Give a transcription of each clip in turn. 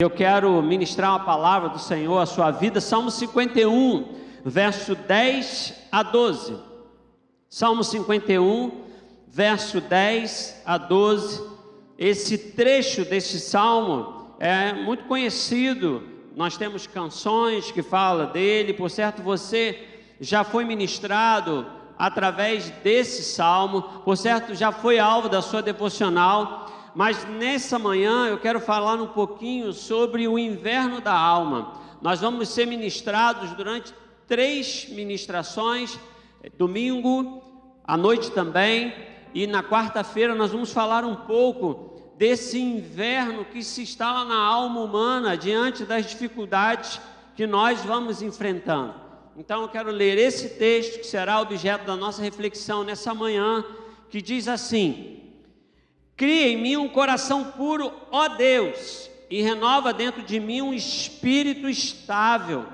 Eu quero ministrar uma palavra do Senhor à sua vida, Salmo 51, verso 10 a 12. Salmo 51, verso 10 a 12. Esse trecho desse salmo é muito conhecido. Nós temos canções que falam dele. Por certo, você já foi ministrado através desse salmo. Por certo, já foi alvo da sua devocional. Mas nessa manhã eu quero falar um pouquinho sobre o inverno da alma. Nós vamos ser ministrados durante 3 ministrações, domingo, à noite também, e na quarta-feira nós vamos falar um pouco desse inverno que se instala na alma humana diante das dificuldades que nós vamos enfrentando. Então eu quero ler esse texto que será objeto da nossa reflexão nessa manhã, que diz assim: cria em mim um coração puro, ó Deus, e renova dentro de mim um espírito estável.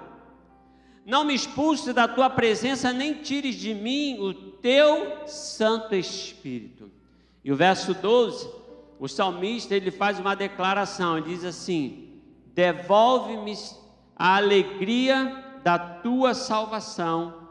Não me expulse da tua presença, nem tires de mim o teu Santo Espírito. E o verso 12, o salmista ele faz uma declaração, ele diz assim: devolve-me a alegria da tua salvação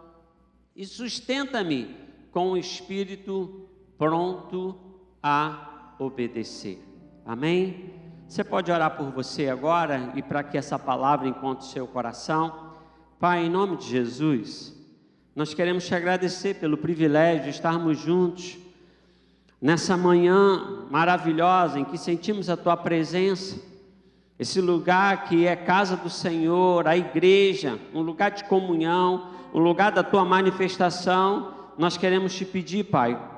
e sustenta-me com o espírito pronto a obedecer. Amém? Você pode orar por você agora e para que essa palavra encontre seu coração. Pai, em nome de Jesus, nós queremos te agradecer pelo privilégio de estarmos juntos nessa manhã maravilhosa em que sentimos a tua presença, esse lugar que é casa do Senhor, a igreja, um lugar de comunhão, um lugar da tua manifestação. Nós queremos te pedir, Pai,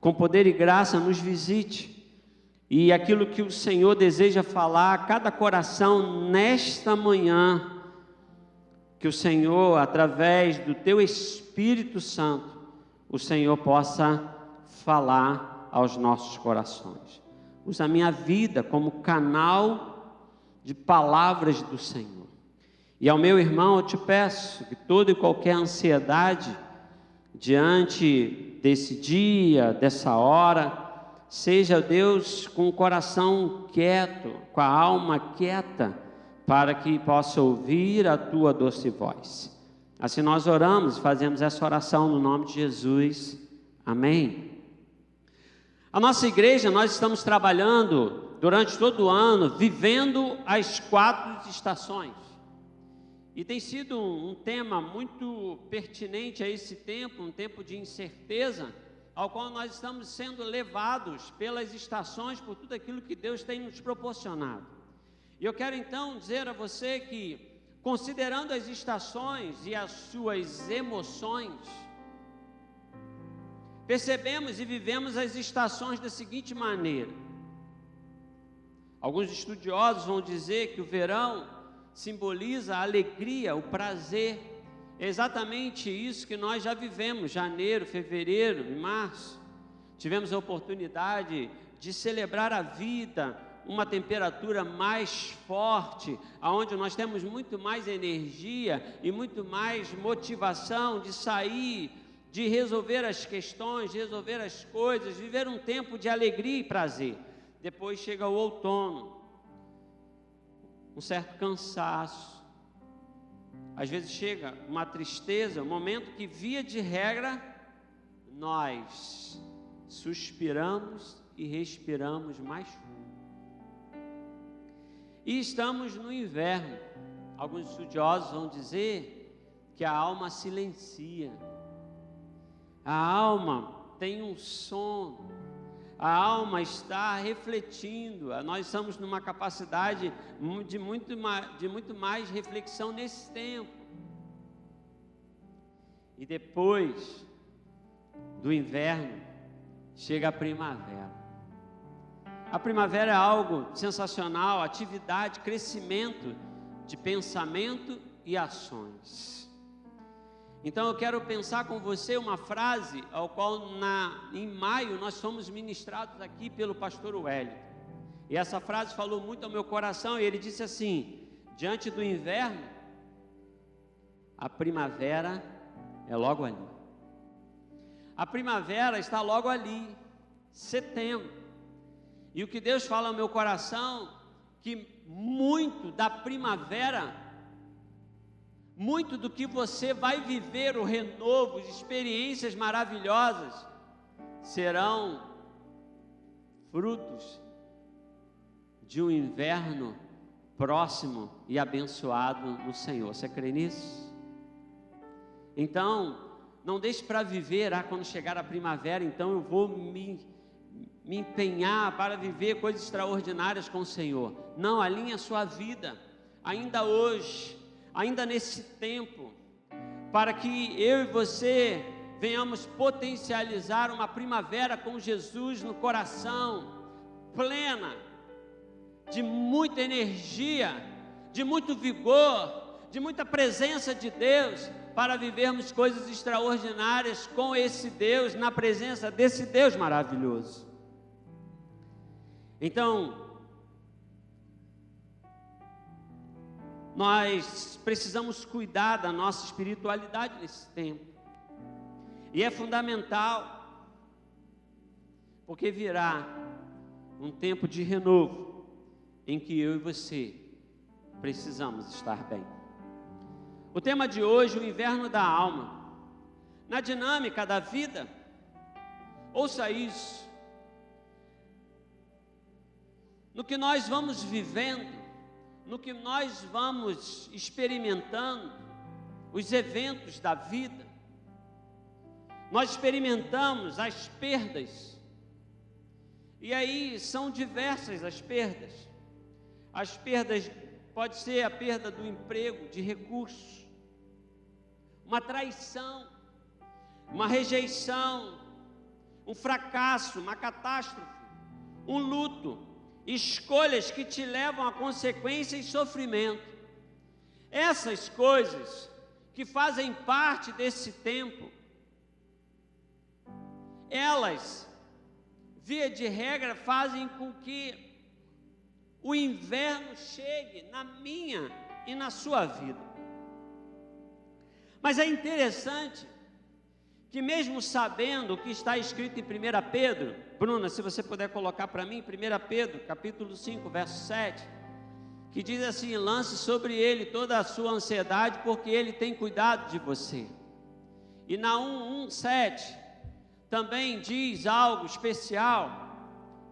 com poder e graça, nos visite. E aquilo que o Senhor deseja falar a cada coração nesta manhã, que o Senhor, através do teu Espírito Santo, o Senhor possa falar aos nossos corações. Usa a minha vida como canal de palavras do Senhor. E ao meu irmão eu te peço que toda e qualquer ansiedade diante desse dia, dessa hora, seja, Deus, com o coração quieto, com a alma quieta, para que possa ouvir a tua doce voz. Assim nós oramos e fazemos essa oração no nome de Jesus. Amém. A nossa igreja, nós estamos trabalhando durante todo o ano, vivendo as 4 estações. E tem sido um tema muito pertinente a esse tempo, um tempo de incerteza, ao qual nós estamos sendo levados pelas estações, por tudo aquilo que Deus tem nos proporcionado. E eu quero então dizer a você que, considerando as estações e as suas emoções, percebemos e vivemos as estações da seguinte maneira. Alguns estudiosos vão dizer que o verão simboliza a alegria, o prazer. É exatamente isso que nós já vivemos, janeiro, fevereiro e março. Tivemos a oportunidade de celebrar a vida, uma temperatura mais forte, onde nós temos muito mais energia e muito mais motivação de sair, de resolver as questões, de resolver as coisas, viver um tempo de alegria e prazer. Depois chega o outono, um certo cansaço. Às vezes chega uma tristeza, um momento que, via de regra, nós suspiramos e respiramos mais fundo. E estamos no inverno. Alguns estudiosos vão dizer que a alma silencia. A alma tem um sono. A alma está refletindo. Nós estamos numa capacidade de muito mais reflexão nesse tempo. E depois do inverno chega a primavera. A primavera é algo sensacional, atividade, crescimento de pensamento e ações. Então eu quero pensar com você uma frase ao qual em maio nós fomos ministrados aqui pelo pastor Wellington. E essa frase falou muito ao meu coração, e ele disse assim: diante do inverno, a primavera é logo ali. A primavera está logo ali, setembro. E o que Deus fala ao meu coração, que muito da primavera, muito do que você vai viver, o renovo, experiências maravilhosas, serão frutos de um inverno próximo e abençoado no Senhor. Você crê nisso? Então, não deixe para viver, quando chegar a primavera, então eu vou me empenhar para viver coisas extraordinárias com o Senhor. Não, alinhe a sua vida, ainda hoje, ainda nesse tempo, para que eu e você venhamos potencializar uma primavera com Jesus no coração, plena, de muita energia, de muito vigor, de muita presença de Deus, para vivermos coisas extraordinárias com esse Deus, na presença desse Deus maravilhoso. Então, nós precisamos cuidar da nossa espiritualidade nesse tempo, e é fundamental, porque virá um tempo de renovo, em que eu e você precisamos estar bem. O tema de hoje, o inverno da alma. Na dinâmica da vida, ouça isso, no que nós vamos vivendo, no que nós vamos experimentando, os eventos da vida, nós experimentamos as perdas, e aí são diversas as perdas. As perdas, pode ser a perda do emprego, de recursos, uma traição, uma rejeição, um fracasso, uma catástrofe, um luto, escolhas que te levam a consequências e sofrimento. Essas coisas que fazem parte desse tempo, elas, via de regra, fazem com que o inverno chegue na minha e na sua vida. Mas é interessante que, mesmo sabendo o que está escrito em 1 Pedro, Bruna, se você puder colocar para mim, 1 Pedro, capítulo 5, verso 7, que diz assim: lance sobre ele toda a sua ansiedade, porque ele tem cuidado de você. E na 1:7 também diz algo especial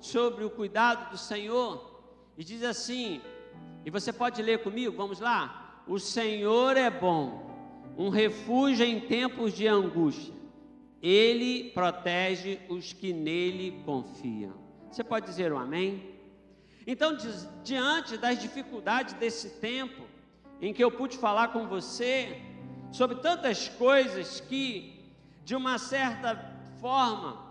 sobre o cuidado do Senhor, e diz assim, e você pode ler comigo, vamos lá: o Senhor é bom, um refúgio em tempos de angústia, Ele protege os que nele confiam. Você pode dizer um amém? Então, diante das dificuldades desse tempo, em que eu pude falar com você sobre tantas coisas que, de uma certa forma,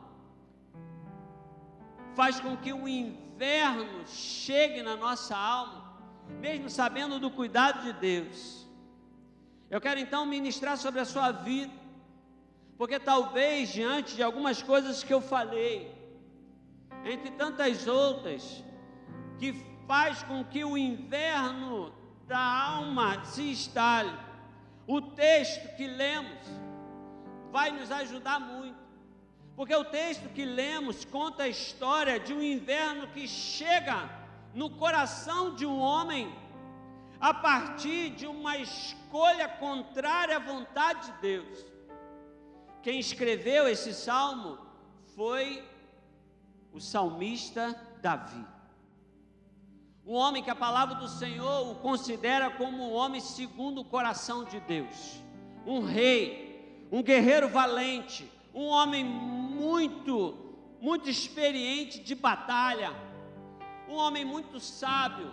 faz com que o inverno chegue na nossa alma, mesmo sabendo do cuidado de Deus, eu quero então ministrar sobre a sua vida, porque talvez diante de algumas coisas que eu falei, entre tantas outras, que faz com que o inverno da alma se instale, o texto que lemos vai nos ajudar muito, porque o texto que lemos conta a história de um inverno que chega no coração de um homem a partir de uma escolha contrária à vontade de Deus. Quem escreveu esse salmo foi o salmista Davi, um homem que a palavra do Senhor o considera como um homem segundo o coração de Deus, um rei, um guerreiro valente, um homem muito experiente de batalha, um homem muito sábio,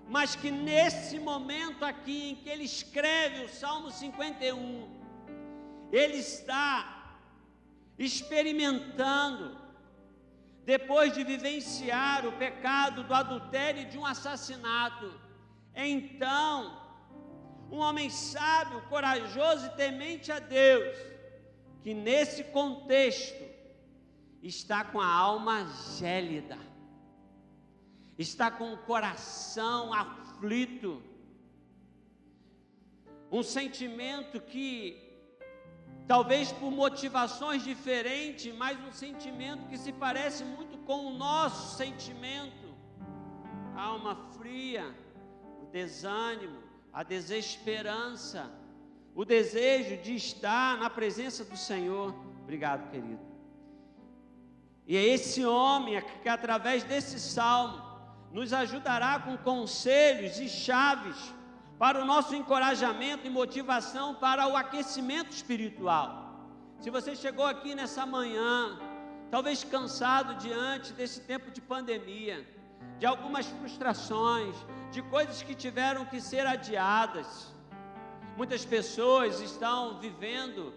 mas que nesse momento aqui em que ele escreve o Salmo 51, ele está experimentando, depois de vivenciar o pecado do adultério e de um assassinato. Então, um homem sábio, corajoso e temente a Deus, que nesse contexto está com a alma gélida, está com o coração aflito, um sentimento que, talvez por motivações diferentes, mas um sentimento que se parece muito com o nosso sentimento alma fria, o desânimo, a desesperança, o desejo de estar na presença do Senhor. Obrigado, querido. E é esse homem que através desse salmo nos ajudará com conselhos e chaves para o nosso encorajamento e motivação para o aquecimento espiritual. Se você chegou aqui nessa manhã, talvez cansado diante desse tempo de pandemia, de algumas frustrações, de coisas que tiveram que ser adiadas. Muitas pessoas estão vivendo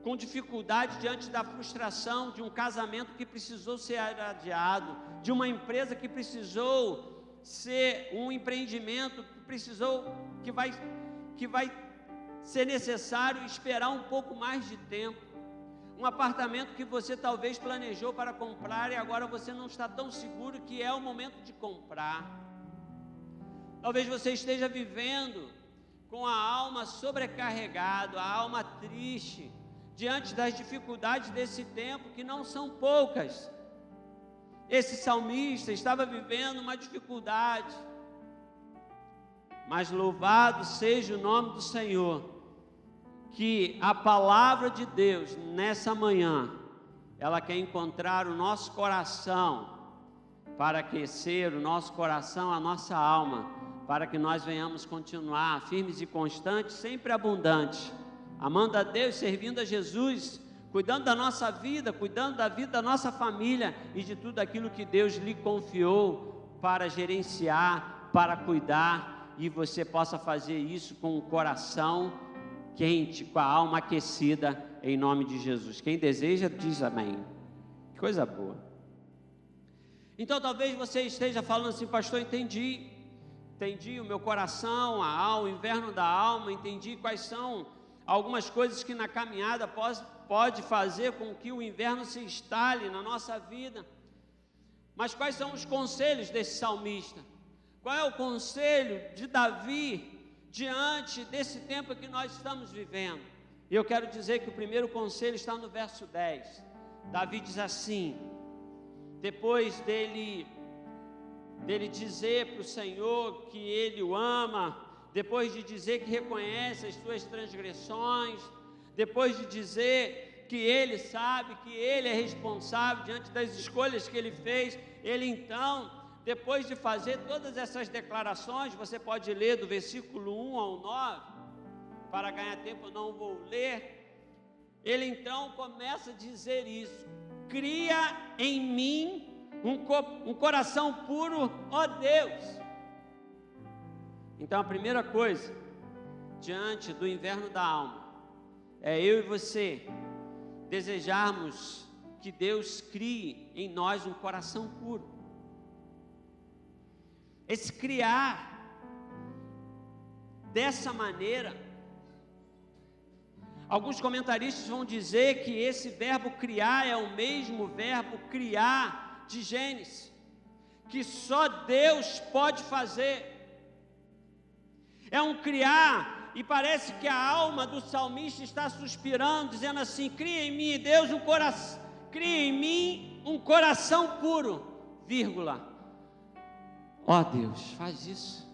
com dificuldade diante da frustração de um casamento que precisou ser adiado, de uma empresa que precisou ser um empreendimento que vai ser necessário esperar um pouco mais de tempo. Um apartamento que você talvez planejou para comprar e agora você não está tão seguro que é o momento de comprar. Talvez você esteja vivendo com a alma sobrecarregada, a alma triste, diante das dificuldades desse tempo, que não são poucas. Esse salmista estava vivendo uma dificuldade, mas louvado seja o nome do Senhor, que a palavra de Deus nessa manhã, ela quer encontrar o nosso coração, para aquecer o nosso coração, a nossa alma, para que nós venhamos continuar firmes e constantes, sempre abundantes, amando a Deus, servindo a Jesus, cuidando da nossa vida, cuidando da vida da nossa família e de tudo aquilo que Deus lhe confiou para gerenciar, para cuidar, e você possa fazer isso com o coração quente, com a alma aquecida, em nome de Jesus. Quem deseja, diz amém. Que coisa boa. Então talvez você esteja falando assim: pastor, entendi o meu coração, o inverno da alma, entendi quais são algumas coisas que na caminhada pode fazer com que o inverno se instale na nossa vida. Mas quais são os conselhos desse salmista? Qual é o conselho de Davi diante desse tempo que nós estamos vivendo? E eu quero dizer que o primeiro conselho está no verso 10. Davi diz assim, depois dele dizer para o Senhor que ele o ama, depois de dizer que reconhece as suas transgressões, depois de dizer que ele sabe que ele é responsável diante das escolhas que ele fez, ele então, depois de fazer todas essas declarações, você pode ler do versículo 1 ao 9, para ganhar tempo eu não vou ler, ele então começa a dizer isso: cria em mim um coração puro, ó Deus. Então a primeira coisa, diante do inverno da alma, é eu e você desejarmos que Deus crie em nós um coração puro. Esse criar dessa maneira, alguns comentaristas vão dizer que esse verbo criar é o mesmo verbo criar de Gênesis, que só Deus pode fazer. É um criar, e parece que a alma do salmista está suspirando, dizendo assim: cria em mim, Deus, cria em mim um coração puro, vírgula. Ó Deus, faz isso.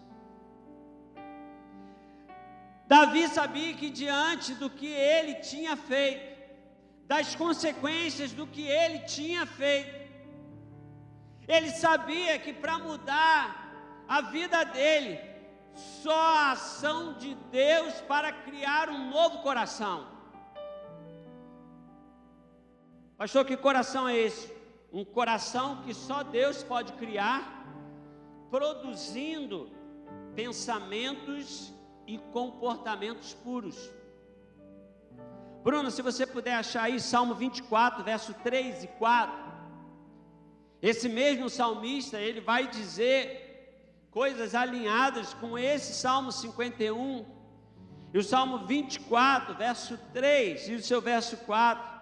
Davi sabia que diante do que ele tinha feito, das consequências do que ele tinha feito, ele sabia que para mudar a vida dele, só a ação de Deus para criar um novo coração. Pastor, que coração é esse? Um coração que só Deus pode criar, produzindo pensamentos e comportamentos puros. Bruno, se você puder achar aí Salmo 24, verso 3 e 4. Esse mesmo salmista, ele vai dizer coisas alinhadas com esse Salmo 51. E o Salmo 24, verso 3 e o seu verso 4.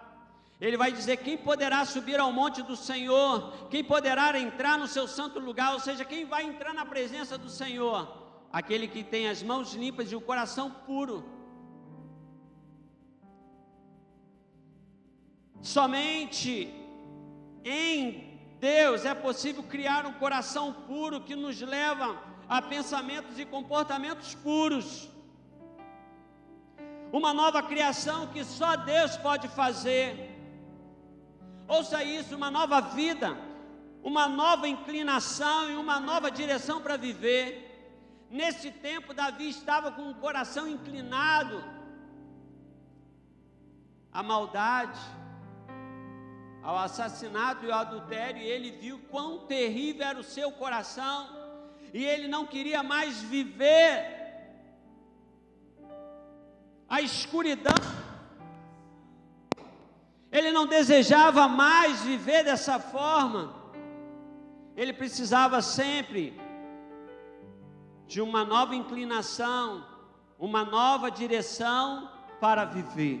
Ele vai dizer: quem poderá subir ao monte do Senhor? Quem poderá entrar no seu santo lugar? Ou seja, quem vai entrar na presença do Senhor? Aquele que tem as mãos limpas e o coração puro. Somente em Deus, é possível criar um coração puro que nos leva a pensamentos e comportamentos puros. Uma nova criação que só Deus pode fazer. Ouça isso, uma nova vida, uma nova inclinação e uma nova direção para viver. Nesse tempo, Davi estava com o coração inclinado à maldade, ao assassinato e ao adultério, e ele viu quão terrível era o seu coração, e ele não queria mais viver a escuridão. Ele não desejava mais viver dessa forma. Ele precisava sempre de uma nova inclinação, uma nova direção para viver.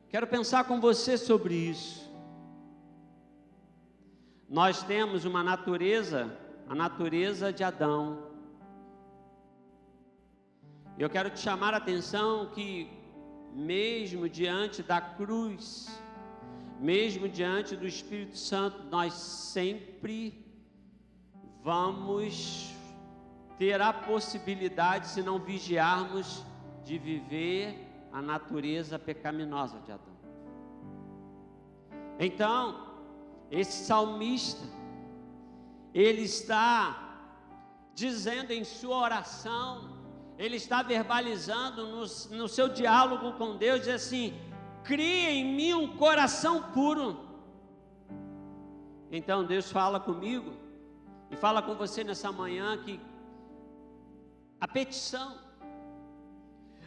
Quero pensar com você sobre isso. Nós temos uma natureza, a natureza de Adão. Eu quero te chamar a atenção que mesmo diante da cruz, mesmo diante do Espírito Santo, nós sempre vamos ter a possibilidade, se não vigiarmos, de viver a natureza pecaminosa de Adão. Então, esse salmista, ele está dizendo em sua oração, ele está verbalizando no seu diálogo com Deus, diz assim: cria em mim um coração puro. Então Deus fala comigo e fala com você nessa manhã que a petição,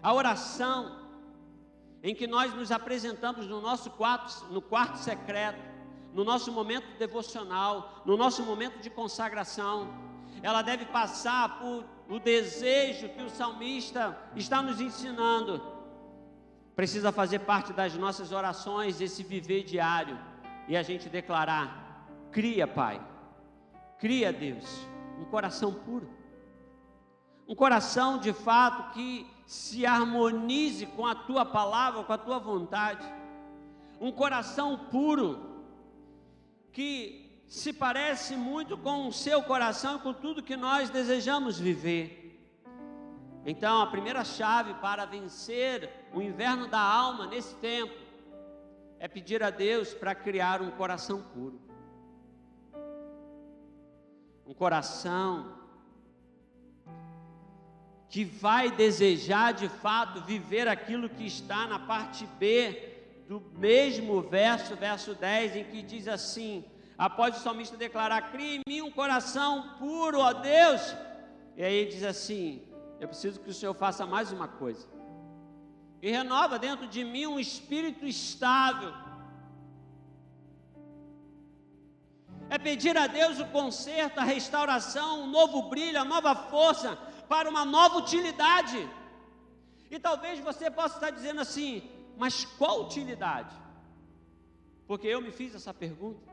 a oração, em que nós nos apresentamos no nosso quarto secreto, no nosso momento devocional, no nosso momento de consagração, ela deve passar por o desejo que o salmista está nos ensinando. Precisa fazer parte das nossas orações, esse viver diário, e a gente declarar: cria, Pai, cria, Deus, um coração puro, um coração de fato que se harmonize com a Tua palavra, com a Tua vontade, um coração puro, que se parece muito com o seu coração e com tudo que nós desejamos viver. Então, a primeira chave para vencer o inverno da alma nesse tempo é pedir a Deus para criar um coração puro. Um coração que vai desejar de fato viver aquilo que está na parte B do mesmo verso 10, em que diz assim, após o salmista declarar: cria em mim um coração puro, ó Deus. E aí ele diz assim: eu preciso que o Senhor faça mais uma coisa, e renova dentro de mim um espírito estável. É pedir a Deus o conserto, a restauração, um novo brilho, a nova força, para uma nova utilidade. E talvez você possa estar dizendo assim: mas qual utilidade? Porque eu me fiz essa pergunta.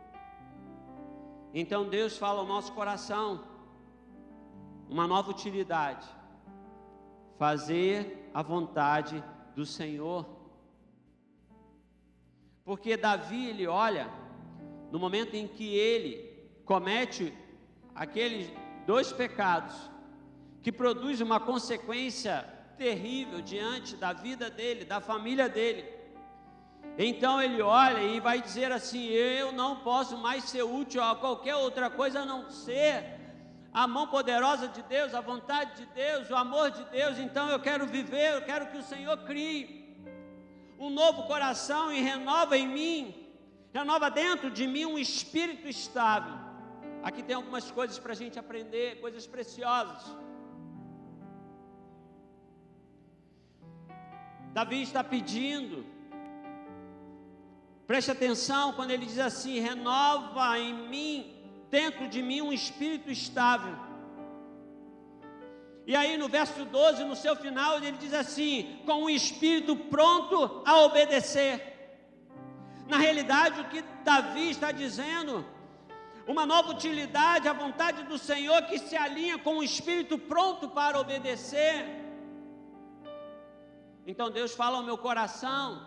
Então Deus fala ao nosso coração uma nova utilidade: fazer a vontade do Senhor. Porque Davi, ele olha, no momento em que ele comete aqueles 2 pecados, que produz uma consequência terrível diante da vida dele, da família dele. Então ele olha e vai dizer assim: eu não posso mais ser útil a qualquer outra coisa a não ser a mão poderosa de Deus, a vontade de Deus, o amor de Deus. Então eu quero viver, eu quero que o Senhor crie um novo coração e renova em mim, renova dentro de mim um espírito estável. Aqui tem algumas coisas para a gente aprender, coisas preciosas. Davi está pedindo, preste atenção quando ele diz assim: renova em mim, dentro de mim, um espírito estável. E aí no verso 12, no seu final, ele diz assim: com um espírito pronto a obedecer. Na realidade, o que Davi está dizendo, uma nova utilidade, a vontade do Senhor que se alinha com um espírito pronto para obedecer. Então Deus fala ao meu coração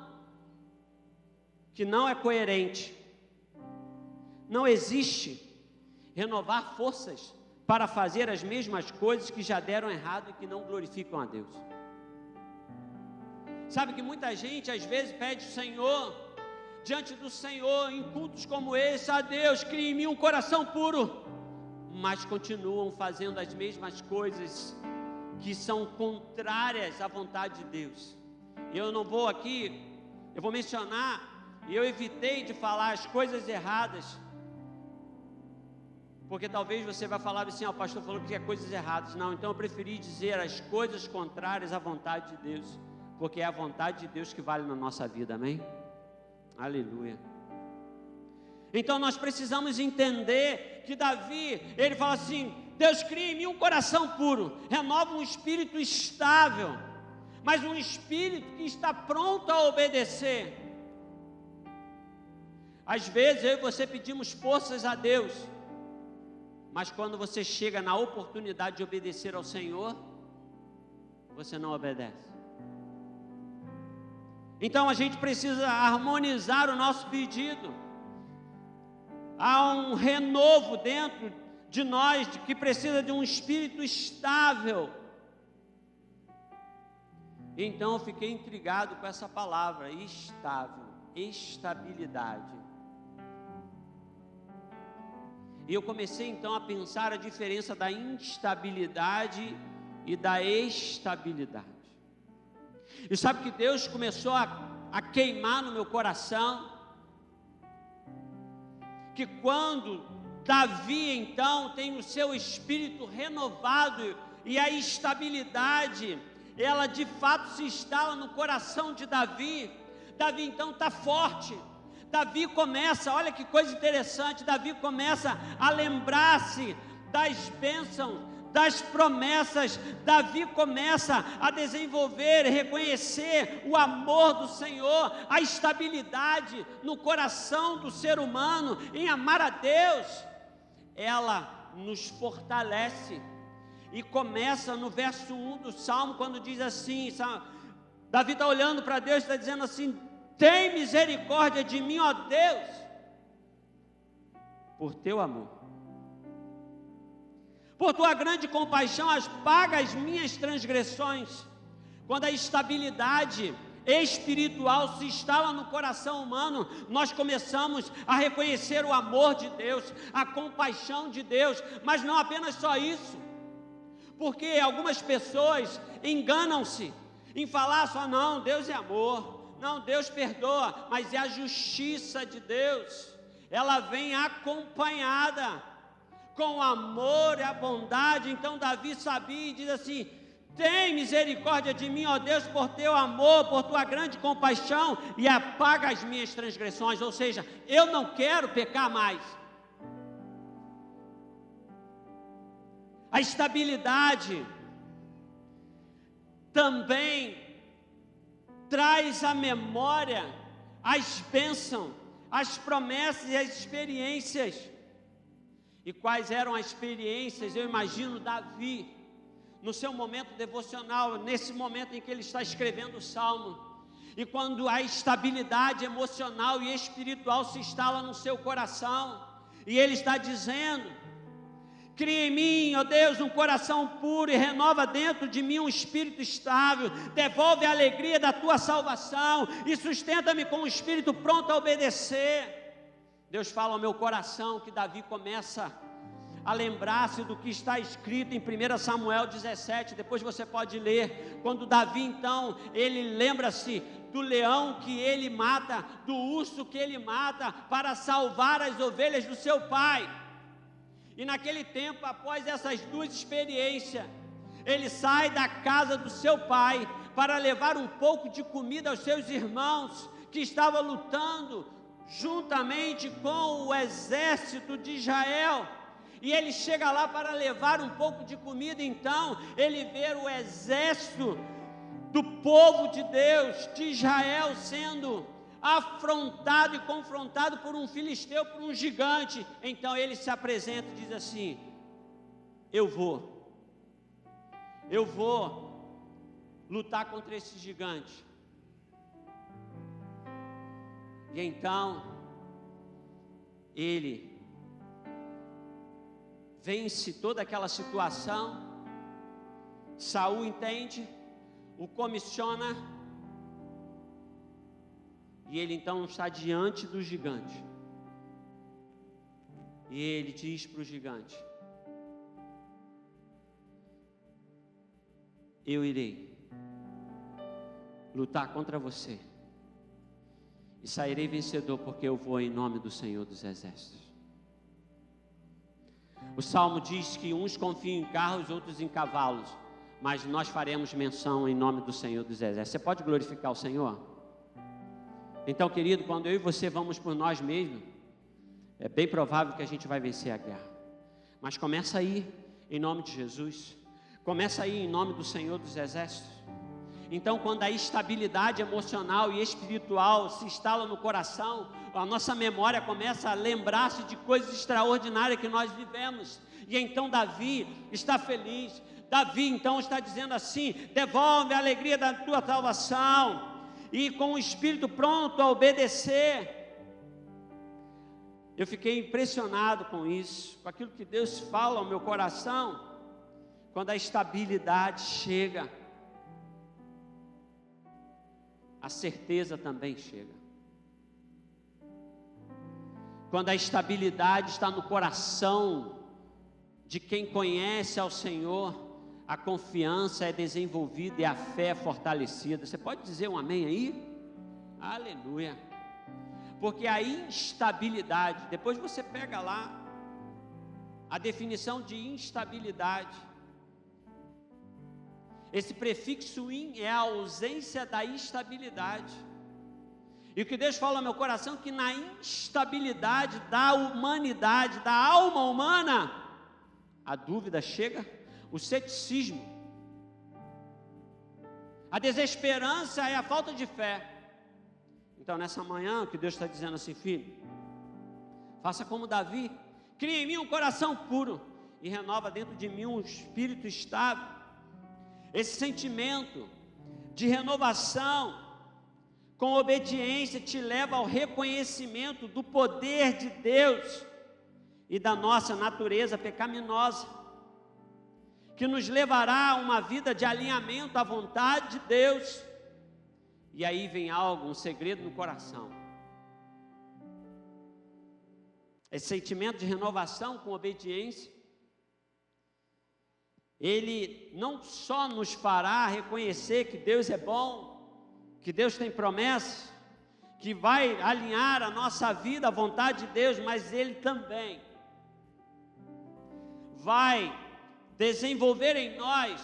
que não é coerente, Não existe renovar forças para fazer as mesmas coisas que já deram errado e que não glorificam a Deus. Sabe que muita gente às vezes pede ao Senhor, diante do Senhor, em cultos como esse: a Deus, cria em mim um coração puro, mas continuam fazendo as mesmas coisas que são contrárias à vontade de Deus. Eu não vou aqui, eu vou mencionar, e eu evitei de falar as coisas erradas, porque talvez você vai falar assim: o pastor falou que é coisas erradas. Não, então eu preferi dizer as coisas contrárias à vontade de Deus, porque é a vontade de Deus que vale na nossa vida, amém? Aleluia. Então nós precisamos entender que Davi, ele fala assim: Deus, cria em mim um coração puro, renova um espírito estável, mas um espírito que está pronto a obedecer. Às vezes eu e você pedimos forças a Deus, mas quando você chega na oportunidade de obedecer ao Senhor, você não obedece. Então a gente precisa harmonizar o nosso pedido. Há um renovo dentro de nós que precisa de um espírito estável. Então eu fiquei intrigado com essa palavra, estável, estabilidade. E eu comecei então a pensar a diferença da instabilidade e da estabilidade. E sabe que Deus começou a queimar no meu coração, que quando Davi então tem o seu espírito renovado e a estabilidade, ela de fato se instala no coração de Davi. Davi então está forte. Davi começa, olha que coisa interessante, Davi começa a lembrar-se das bênçãos, das promessas. Davi começa a desenvolver e reconhecer o amor do Senhor, a estabilidade no coração do ser humano em amar a Deus. Ela nos fortalece. E começa no verso 1 do Salmo, quando diz assim, Davi está olhando para Deus e está dizendo assim: tem misericórdia de mim, ó Deus, por teu amor. Por tua grande compaixão, apaga as minhas transgressões. Quando a estabilidade espiritual se instala no coração humano, nós começamos a reconhecer o amor de Deus, a compaixão de Deus, mas não apenas só isso, porque algumas pessoas enganam-se em falar só: não, Deus é amor, não, Deus perdoa, mas é a justiça de Deus, ela vem acompanhada com o amor e a bondade. Então Davi sabia e diz assim: tem misericórdia de mim, ó Deus, por teu amor, por tua grande compaixão, e apaga as minhas transgressões. Ou seja, eu não quero pecar mais. A estabilidade também traz à memória as bênçãos, as promessas e as experiências. E quais eram as experiências? Eu imagino Davi, no seu momento devocional, nesse momento em que ele está escrevendo o Salmo, e quando a estabilidade emocional e espiritual se instala no seu coração, e ele está dizendo: cria em mim, ó Deus, um coração puro e renova dentro de mim um espírito estável, devolve a alegria da tua salvação e sustenta-me com um espírito pronto a obedecer. Deus fala ao meu coração que Davi começa a lembrar-se do que está escrito em 1 Samuel 17, depois você pode ler, quando Davi então, ele lembra-se do leão que ele mata, do urso que ele mata, para salvar as ovelhas do seu pai. E naquele tempo, após essas duas experiências, ele sai da casa do seu pai para levar um pouco de comida aos seus irmãos que estavam lutando juntamente com o exército de Israel. E ele chega lá para levar um pouco de comida. Então ele vê o exército do povo de Deus, de Israel, sendo afrontado e confrontado por um filisteu, por um gigante. Então ele se apresenta e diz assim: eu vou lutar contra esse gigante. E então ele vence toda aquela situação. Saul entende, o comissiona, e ele então está diante do gigante. E ele diz para o gigante: eu irei lutar contra você e sairei vencedor, porque eu vou em nome do Senhor dos Exércitos. O Salmo diz que uns confiam em carros, outros em cavalos, mas nós faremos menção em nome do Senhor dos Exércitos. Você pode glorificar o Senhor? Então, querido, quando eu e você vamos por nós mesmos, é bem provável que a gente vai vencer a guerra. Mas começa aí, em nome de Jesus. Começa aí, em nome do Senhor dos Exércitos. Então, quando a estabilidade emocional e espiritual se instala no coração, a nossa memória começa a lembrar-se de coisas extraordinárias que nós vivemos. E então Davi está feliz. Davi então está dizendo assim: devolve a alegria da tua salvação. E com o espírito pronto a obedecer. Eu fiquei impressionado com isso, com aquilo que Deus fala ao meu coração. Quando a estabilidade chega, a certeza também chega. Quando a estabilidade está no coração de quem conhece ao Senhor, a confiança é desenvolvida e a fé é fortalecida. Você pode dizer um amém aí? Aleluia. Porque a instabilidade, depois você pega lá a definição de instabilidade. Esse prefixo in é a ausência da estabilidade. E o que Deus fala ao meu coração é que na instabilidade da humanidade, da alma humana, a dúvida chega, o ceticismo, a desesperança é a falta de fé. Então nessa manhã, o que Deus está dizendo assim: filho, faça como Davi, cria em mim um coração puro e renova dentro de mim um espírito estável. Esse sentimento de renovação com obediência te leva ao reconhecimento do poder de Deus e da nossa natureza pecaminosa, que nos levará a uma vida de alinhamento à vontade de Deus. E aí vem algo, um segredo no coração. Esse sentimento de renovação com obediência, ele não só nos fará reconhecer que Deus é bom, que Deus tem promessas, que vai alinhar a nossa vida à vontade de Deus, mas Ele também vai desenvolver em nós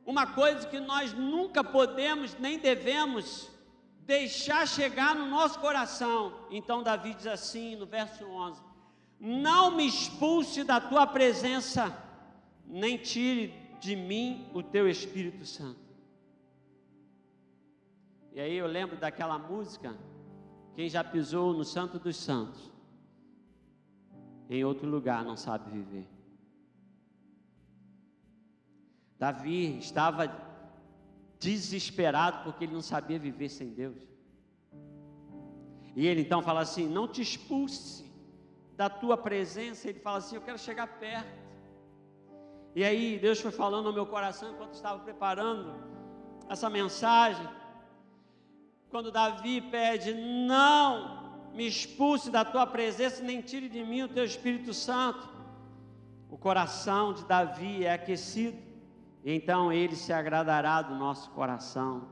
uma coisa que nós nunca podemos nem devemos deixar chegar no nosso coração. Então Davi diz assim no verso 11: não me expulse da tua presença, nem tire de mim o teu Espírito Santo. E aí eu lembro daquela música: quem já pisou no Santo dos Santos, em outro lugar não sabe viver. Davi estava desesperado porque ele não sabia viver sem Deus. E ele então fala assim: não te expulse da tua presença. Ele fala assim: eu quero chegar perto. E aí Deus foi falando no meu coração enquanto estava preparando essa mensagem. Quando Davi pede: não me expulse da tua presença, nem tire de mim o teu Espírito Santo, o coração de Davi é aquecido. E então Ele se agradará do nosso coração.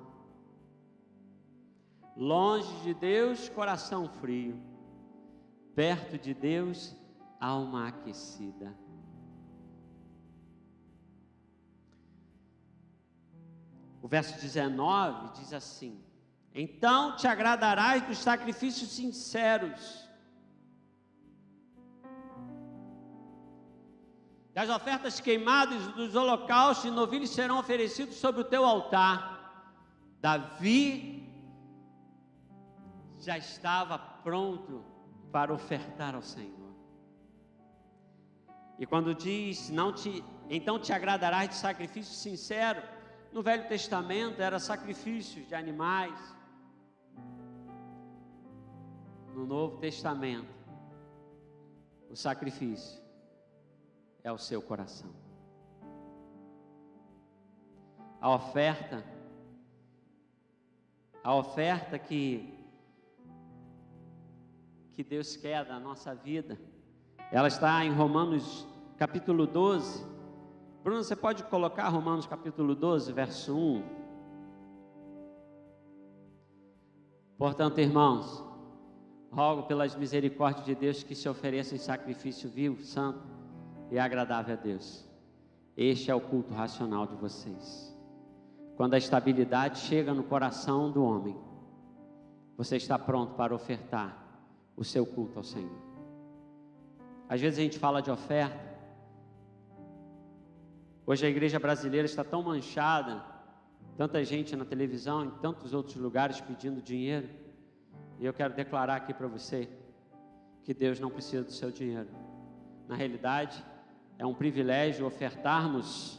Longe de Deus, coração frio. Perto de Deus, alma aquecida. O verso 19 diz assim: então te agradarás dos sacrifícios sinceros, das ofertas queimadas, dos holocaustos e novilhos serão oferecidos sobre o teu altar. Davi já estava pronto para ofertar ao Senhor. E quando diz, então te agradarás de sacrifício sincero, no Velho Testamento era sacrifícios de animais. No Novo Testamento, o sacrifício é o seu coração. A oferta que Deus quer da nossa vida, ela está em Romanos capítulo 12. Bruno, você pode colocar Romanos capítulo 12, verso 1? Portanto, irmãos, rogo pelas misericórdias de Deus que se ofereçam em sacrifício vivo, santo e agradável a Deus. Este é o culto racional de vocês. Quando a estabilidade chega no coração do homem, você está pronto para ofertar o seu culto ao Senhor. Às vezes a gente fala de oferta. Hoje a igreja brasileira está tão manchada, tanta gente na televisão, em tantos outros lugares pedindo dinheiro. E eu quero declarar aqui para você que Deus não precisa do seu dinheiro. Na realidade, é um privilégio ofertarmos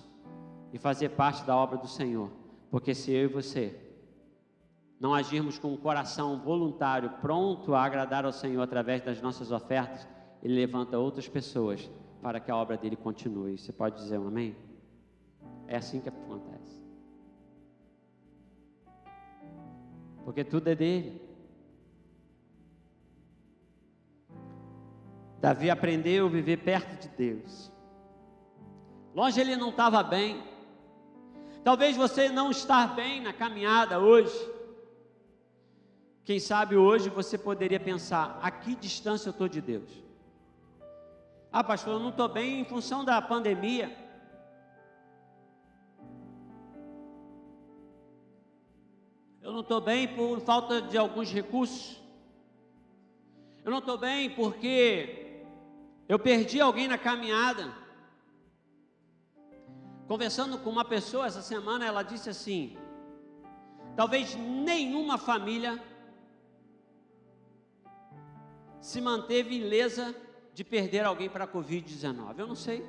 e fazer parte da obra do Senhor. Porque se eu e você não agirmos com um coração voluntário, pronto a agradar ao Senhor através das nossas ofertas, Ele levanta outras pessoas para que a obra dele continue. Você pode dizer um amém? É assim que acontece. Porque tudo é dele. Davi aprendeu a viver perto de Deus. Longe ele não estava bem. Talvez você não está bem na caminhada hoje. Quem sabe hoje você poderia pensar: a que distância eu estou de Deus? Ah, pastor, eu não estou bem em função da pandemia. Eu não estou bem por falta de alguns recursos. Eu não estou bem porque eu perdi alguém na caminhada. Conversando com uma pessoa essa semana, ela disse assim: talvez nenhuma família se manteve ilesa de perder alguém para a Covid-19. Eu não sei,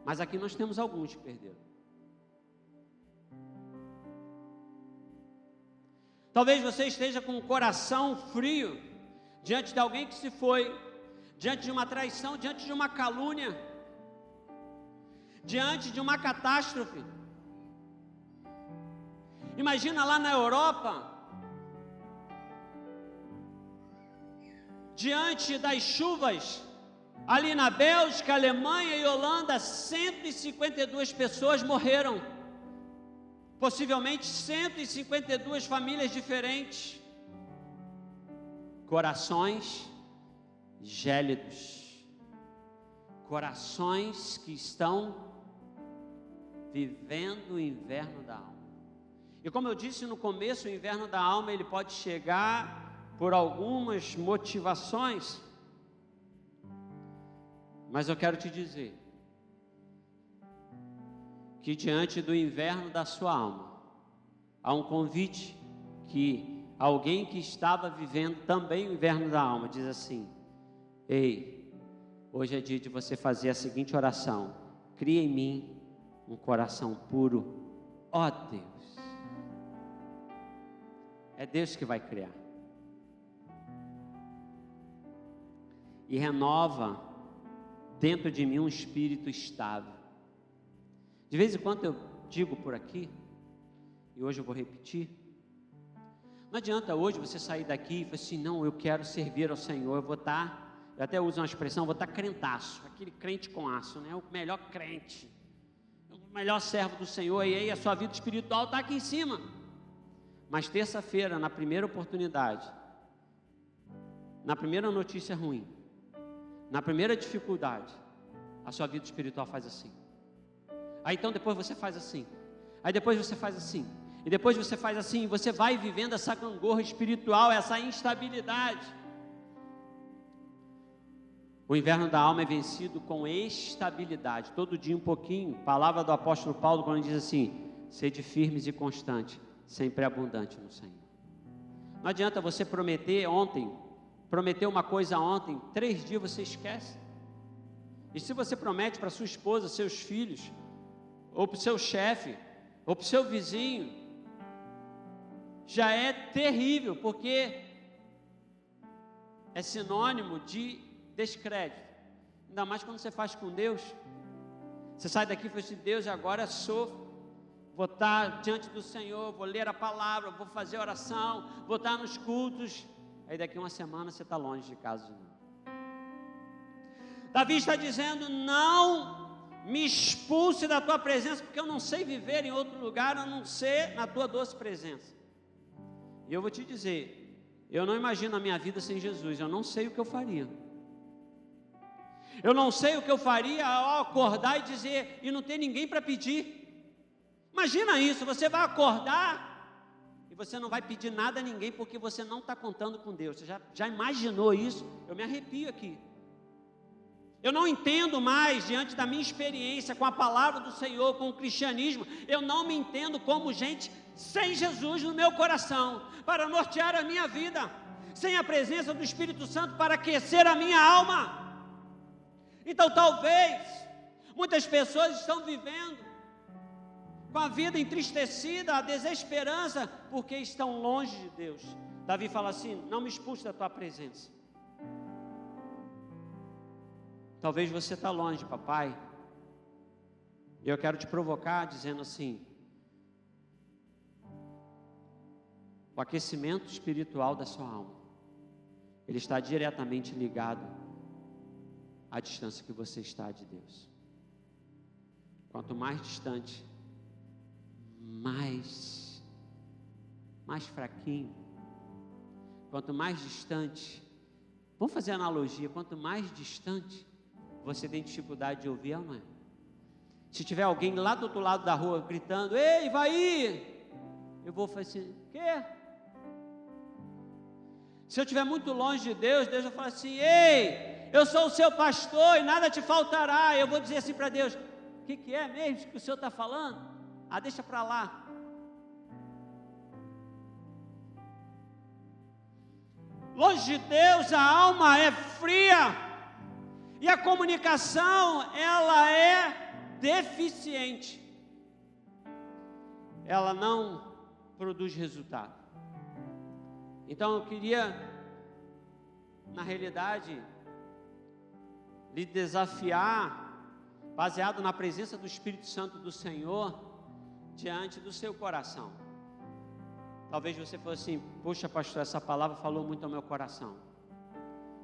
mas aqui nós temos alguns que perderam. Talvez você esteja com o coração frio diante de alguém que se foi, diante de uma traição, diante de uma calúnia, diante de uma catástrofe. Imagina lá na Europa, diante das chuvas, ali na Bélgica, Alemanha e Holanda, 152 pessoas morreram. Possivelmente 152 famílias diferentes. Corações gélidos. Corações que estão vivendo o inverno da alma. E como eu disse no começo, o inverno da alma ele pode chegar por algumas motivações, mas eu quero te dizer que diante do inverno da sua alma há um convite que alguém que estava vivendo também o inverno da alma diz assim: ei, hoje é dia de você fazer a seguinte oração: cria em mim um coração puro, ó Deus. É Deus que vai criar. E renova dentro de mim um espírito estável. De vez em quando eu digo por aqui, e hoje eu vou repetir, não adianta hoje você sair daqui e falar assim: não, eu quero servir ao Senhor, eu até uso uma expressão, vou estar crentaço, aquele crente com aço, né? O melhor crente, o melhor servo do Senhor, e aí a sua vida espiritual está aqui em cima. Mas terça-feira, na primeira oportunidade, na primeira notícia ruim, na primeira dificuldade, a sua vida espiritual faz assim. Aí então depois você faz assim. Aí depois você faz assim. E depois você faz assim. E você vai vivendo essa gangorra espiritual, essa instabilidade. O inverno da alma é vencido com estabilidade. Todo dia um pouquinho. Palavra do apóstolo Paulo quando diz assim: sede firmes e constantes, sempre abundante no Senhor. Não adianta você prometer uma coisa ontem, 3 dias você esquece. E se você promete para sua esposa, seus filhos, ou para o seu chefe, ou para o seu vizinho, já é terrível, porque é sinônimo de descrédito. Ainda mais quando você faz com Deus. Você sai daqui e fala assim: Deus, agora vou estar diante do Senhor, vou ler a palavra, vou fazer oração, vou estar nos cultos. Aí daqui uma semana você está longe de casa de novo. Davi está dizendo: não me expulse da tua presença, porque eu não sei viver em outro lugar a não ser na tua doce presença. E eu vou te dizer, eu não imagino a minha vida sem Jesus. Eu não sei o que eu faria. Eu não sei o que eu faria ao acordar e dizer, e não ter ninguém para pedir. Imagina isso, você vai acordar e você não vai pedir nada a ninguém, porque você não está contando com Deus. Você já imaginou isso? Eu me arrepio aqui. Eu não entendo mais, diante da minha experiência com a palavra do Senhor, com o cristianismo, eu não me entendo como gente sem Jesus no meu coração, para nortear a minha vida, sem a presença do Espírito Santo para aquecer a minha alma. Então talvez, muitas pessoas estão vivendo com a vida entristecida, a desesperança, porque estão longe de Deus. Davi fala assim: não me expulse da tua presença. Talvez você está longe, papai, e eu quero te provocar dizendo assim: o aquecimento espiritual da sua alma, ele está diretamente ligado à distância que você está de Deus. Quanto mais distante, mais fraquinho. Quanto mais distante, vamos fazer analogia, quanto mais distante você tem dificuldade de ouvir, não é? Se tiver alguém lá do outro lado da rua gritando: ei, vai aí, eu vou falar assim: quê? Se eu estiver muito longe de Deus, Deus vai falar assim: ei, eu sou o seu pastor e nada te faltará. Eu vou dizer assim para Deus: o que é mesmo que o Senhor está falando? Ah, deixa para lá. Longe de Deus a alma é fria, e a comunicação ela é deficiente, ela não produz resultado. Então eu queria, na realidade, lhe desafiar, baseado na presença do Espírito Santo do Senhor, diante do seu coração. Talvez você fosse assim: poxa, pastor, essa palavra falou muito ao meu coração.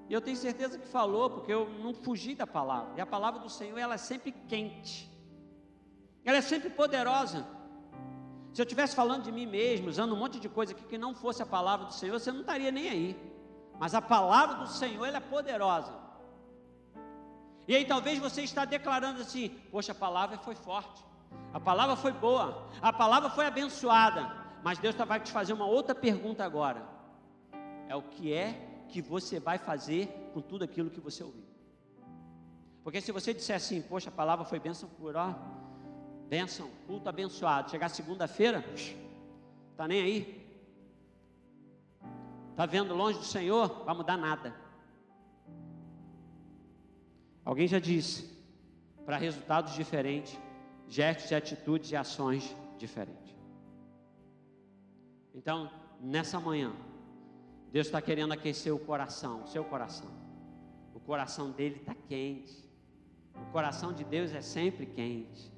E eu tenho certeza que falou, porque eu não fugi da palavra. E a palavra do Senhor, ela é sempre quente, ela é sempre poderosa. Se eu estivesse falando de mim mesmo, usando um monte de coisa aqui que não fosse a palavra do Senhor, você não estaria nem aí. Mas a palavra do Senhor, ela é poderosa. E aí talvez você está declarando assim: poxa, a palavra foi forte, a palavra foi boa, a palavra foi abençoada. Mas Deus vai te fazer uma outra pergunta agora: é o que é que você vai fazer com tudo aquilo que você ouviu? Porque se você disser assim: poxa, a palavra foi bênção pura, bênção, culto abençoado, chegar segunda-feira, está nem aí, está vendo longe do Senhor, vai mudar nada. Alguém já disse: para resultados diferentes, gestos e atitudes e ações diferentes. Então, nessa manhã, Deus está querendo aquecer o coração, o seu coração. O coração dele está quente. O coração de Deus é sempre quente.